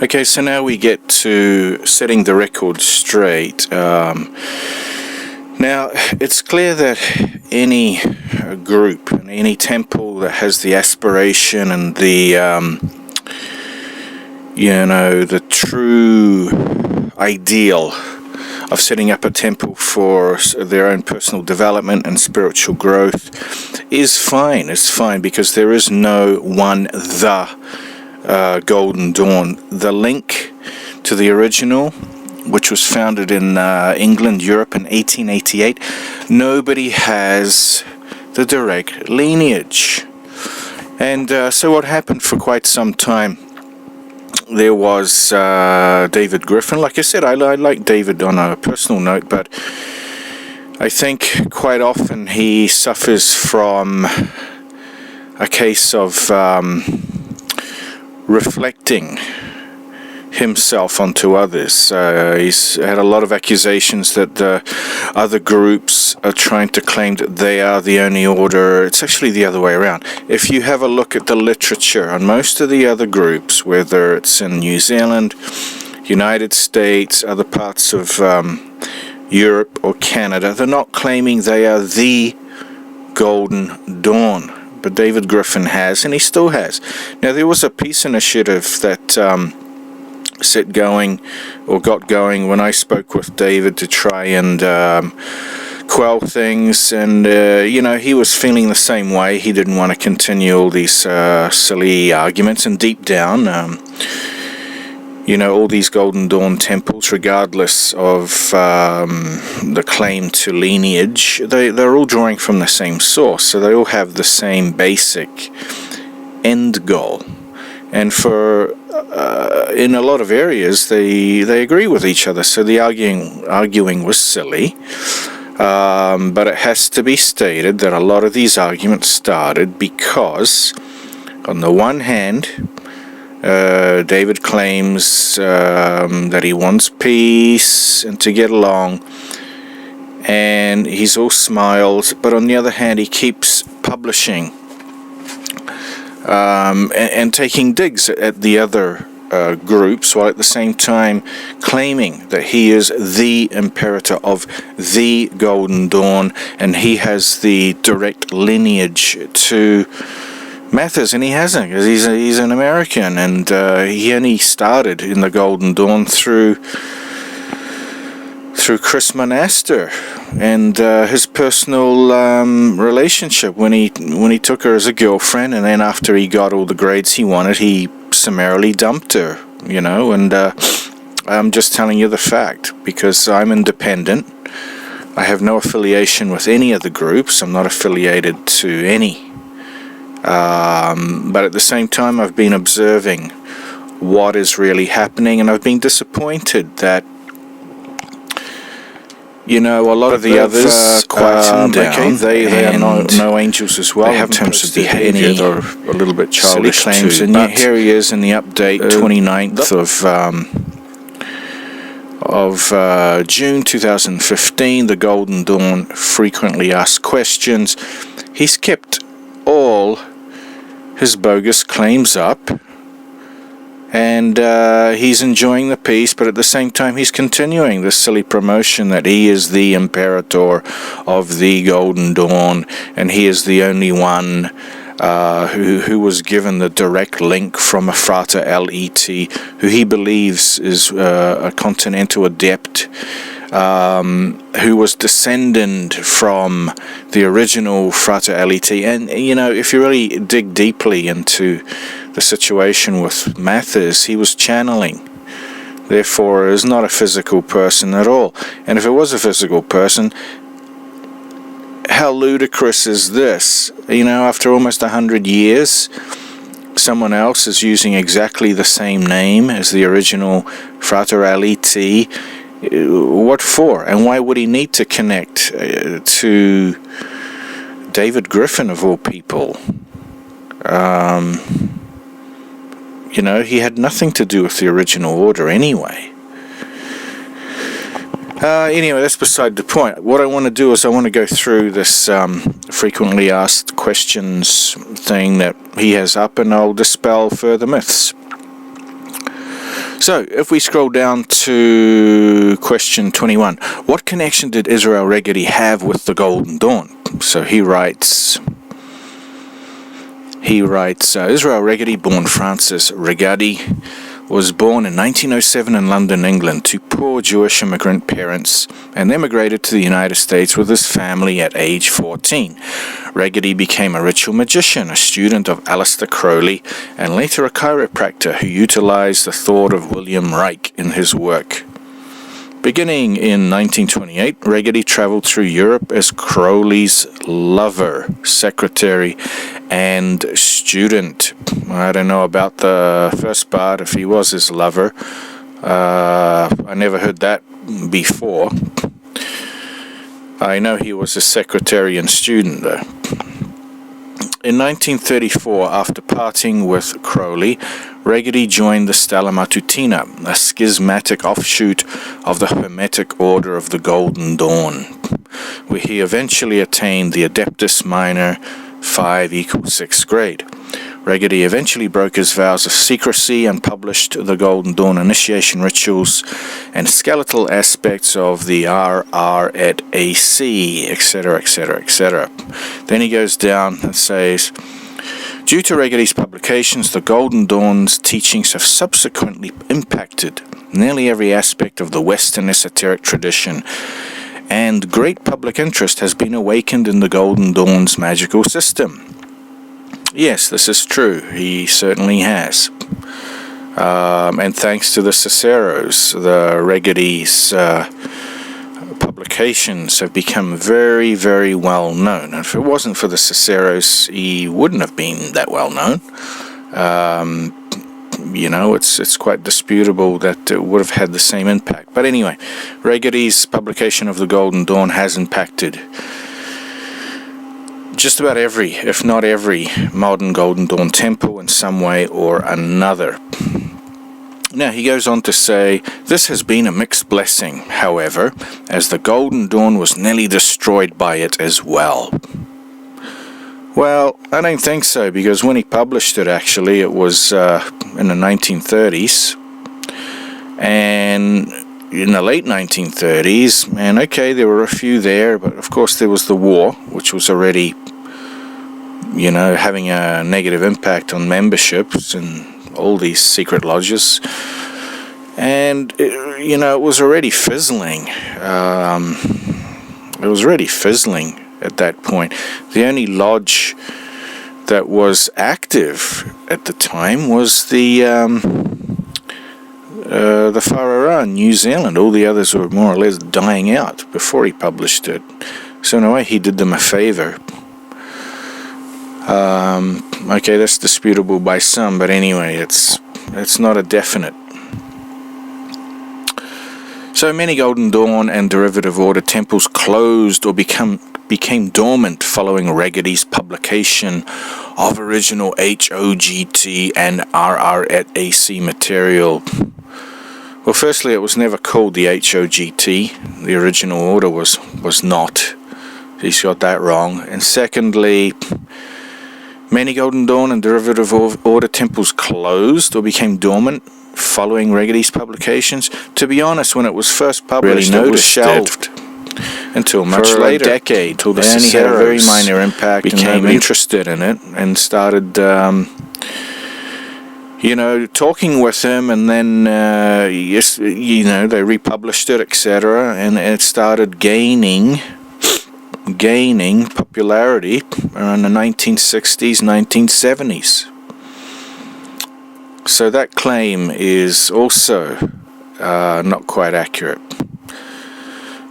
Okay, so now we get to setting the record straight. Now, it's clear that any group, any temple that has the aspiration and the, the true ideal of setting up a temple for their own personal development and spiritual growth is fine. It's fine because there is no one Golden Dawn. The link to the original, which was founded in England, Europe in 1888, nobody has the direct lineage. And so what happened for quite some time, there was David Griffin. Like I said, I like David on a personal note, but I think quite often he suffers from a case of reflecting himself onto others. He's had a lot of accusations that other groups are trying to claim that they are the only order. It's actually the other way around. If you have a look at the literature on most of the other groups, whether it's in New Zealand, United States, other parts of Europe or Canada, they're not claiming they are the Golden Dawn. But David Griffin has, and he still has. Now, there was a peace initiative that got going when I spoke with David to try and quell things, and he was feeling the same way. He didn't want to continue all these silly arguments, and deep down all these Golden Dawn temples, regardless of the claim to lineage, they're all drawing from the same source, so they all have the same basic end goal. And for in a lot of areas, they agree with each other, so the arguing was silly. But it has to be stated that a lot of these arguments started because, on the one hand, David claims that he wants peace and to get along, and he's all smiles, but on the other hand he keeps publishing and taking digs at the other groups, while at the same time claiming that he is the imperator of the Golden Dawn and he has the direct lineage to Mathers, and he hasn't, because he's an American, and he only started in the Golden Dawn through Chris Monaster and his personal relationship when he took her as a girlfriend, and then after he got all the grades he wanted, he summarily dumped her, and I'm just telling you the fact, because I'm independent. I have no affiliation with any of the groups. I'm not affiliated to any. But at the same time, I've been observing what is really happening, and I've been disappointed that a lot of the others quietened down. Okay, they are no angels as well in terms of behavior. They're a little bit childish claims, and yet here he is in the update 29th of June 2015, the Golden Dawn frequently asked questions. He's kept all his bogus claims up, and he's enjoying the peace, but at the same time he's continuing this silly promotion that he is the imperator of the Golden Dawn, and he is the only one who was given the direct link from a Frater LET, who he believes is a continental adept, who was descendant from the original Frater LET. And if you really dig deeply into the situation with Mathers, he was channeling. Therefore, is not a physical person at all. And if it was a physical person, how ludicrous is this? After almost 100 years, someone else is using exactly the same name as the original Frater LET. What for? And why would he need to connect to David Griffin, of all people? He had nothing to do with the original order anyway. Anyway, that's beside the point. What I want to do is I want to go through this frequently asked questions thing that he has up, and I'll dispel further myths. So, if we scroll down to question 21, what connection did Israel Regardie have with the Golden Dawn? So he writes, Israel Regardie, born Francis Regardie, was born in 1907 in London, England, to poor Jewish immigrant parents and emigrated to the United States with his family at age 14. Regardie became a ritual magician, a student of Aleister Crowley, and later a chiropractor who utilized the thought of William Reich in his work. Beginning in 1928, Regardie traveled through Europe as Crowley's lover, secretary, and student. I don't know about the first part, if he was his lover. I never heard that before. I know he was a secretary and student, though. In 1934, after parting with Crowley, Regardie joined the Stella Matutina, a schismatic offshoot of the Hermetic Order of the Golden Dawn, where he eventually attained the Adeptus Minor 5 = 6th grade. Regardie eventually broke his vows of secrecy and published the Golden Dawn initiation rituals and skeletal aspects of the RR at AC, etc., etc., etc. Then he goes down and says, due to Regardie's publications, the Golden Dawn's teachings have subsequently impacted nearly every aspect of the Western esoteric tradition, and great public interest has been awakened in the Golden Dawn's magical system. Yes, this is true. He certainly has. And thanks to the Ciceros, the Regardie's publications have become very, very well known. And if it wasn't for the Ciceros, he wouldn't have been that well known. It's quite disputable that it would have had the same impact. But anyway, Regardie's publication of the Golden Dawn has impacted just about every, if not every, modern Golden Dawn temple in some way or another. Now, he goes on to say, this has been a mixed blessing, however, as the Golden Dawn was nearly destroyed by it as well. Well, I don't think so, because when he published it, actually, it was in the 1930s. And in the late 1930s, and okay, there were a few there, but of course there was the war, which was already, having a negative impact on memberships and all these secret lodges. And, it was already fizzling. It was already fizzling at that point. The only lodge that was active at the time was the Wharara in New Zealand. All the others were more or less dying out before he published it. So in a way, he did them a favor. Okay, that's disputable by some, but anyway, it's not a definite. So many Golden Dawn and Derivative Order temples closed or became dormant following Regardie's publication of original HOGD and RR at AC material. Well, firstly, it was never called the HOGD. The original order was not. He's got that wrong. And secondly, many Golden Dawn and Derivative Order temples closed or became dormant following Regardie's publications. To be honest, when it was first published, it was shelved until much later. For a decade, till the Ciceros had a very minor impact, became interested in it and started, talking with him, and then, they republished it, etc., and it started gaining popularity around the 1960s, 1970s. So that claim is also not quite accurate.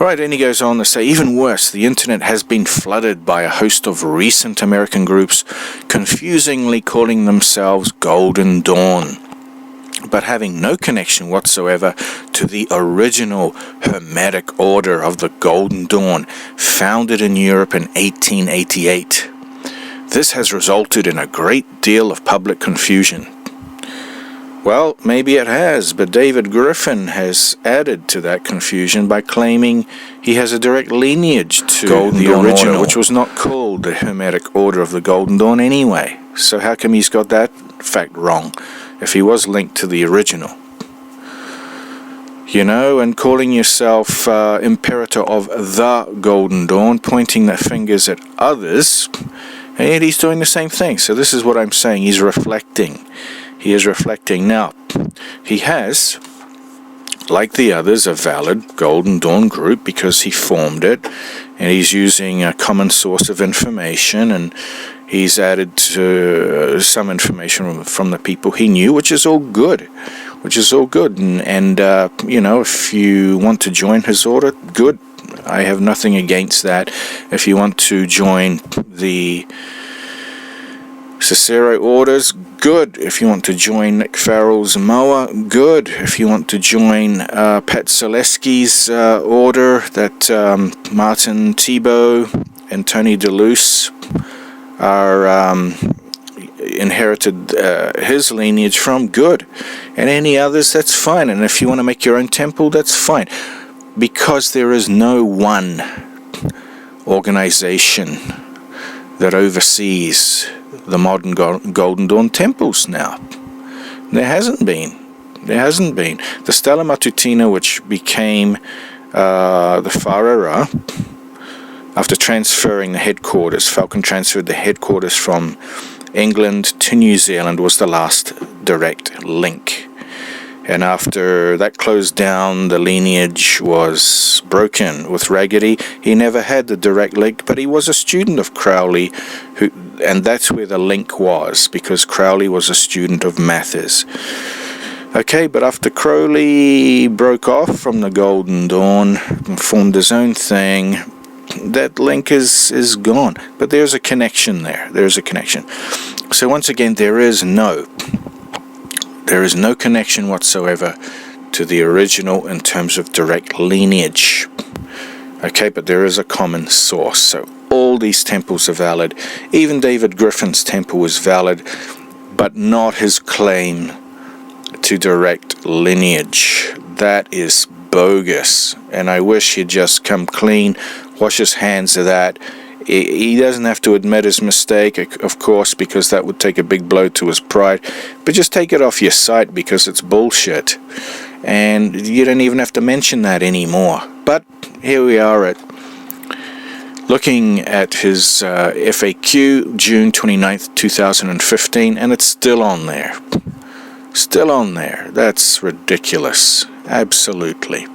Right, then he goes on to say, even worse, the internet has been flooded by a host of recent American groups confusingly calling themselves Golden Dawn, but having no connection whatsoever to the original Hermetic Order of the Golden Dawn, founded in Europe in 1888. This has resulted in a great deal of public confusion. Well, maybe it has, but David Griffin has added to that confusion by claiming he has a direct lineage to the original Order, which was not called the Hermetic Order of the Golden Dawn anyway. So how come he's got that fact wrong, if he was linked to the original? and calling yourself Imperator of the Golden Dawn, pointing their fingers at others, and yet he's doing the same thing. So this is what I'm saying. He's reflecting. He is reflecting. Now, he has, like the others, a valid Golden Dawn group because he formed it, and he's using a common source of information, and he's added some information from the people he knew, which is all good. And if you want to join his order, good. I have nothing against that. If you want to join the Cicero orders, good. If you want to join Nick Farrell's Moa, good. If you want to join Pat Zaleski's order that Martin Thibault and Tony DeLuce are inherited his lineage from, good. And any others, that's fine. And if you want to make your own temple, that's fine. Because there is no one organization that oversees the modern Golden Dawn temples now. There hasn't been. The Stella Matutina, which became the Wharara, after transferring the headquarters, Falcon transferred the headquarters from England to New Zealand, was the last direct link. And after that closed down, the lineage was broken with Regardie. He never had the direct link, but he was a student of Crowley, and that's where the link was, because Crowley was a student of Mathers. Okay, but after Crowley broke off from the Golden Dawn and formed his own thing, that link is gone. But there's a connection there. There's a connection. So once again, there is no connection whatsoever to the original in terms of direct lineage. Okay, but there is a common source. So all these temples are valid. Even David Griffin's temple is valid, but not his claim to direct lineage. That is bogus. And I wish he'd just come clean, wash his hands of that. He doesn't have to admit his mistake, of course, because that would take a big blow to his pride. But just take it off your site, because it's bullshit. And you don't even have to mention that anymore. But here we are looking at his FAQ, June 29th, 2015, and it's still on there. Still on there. That's ridiculous. Absolutely.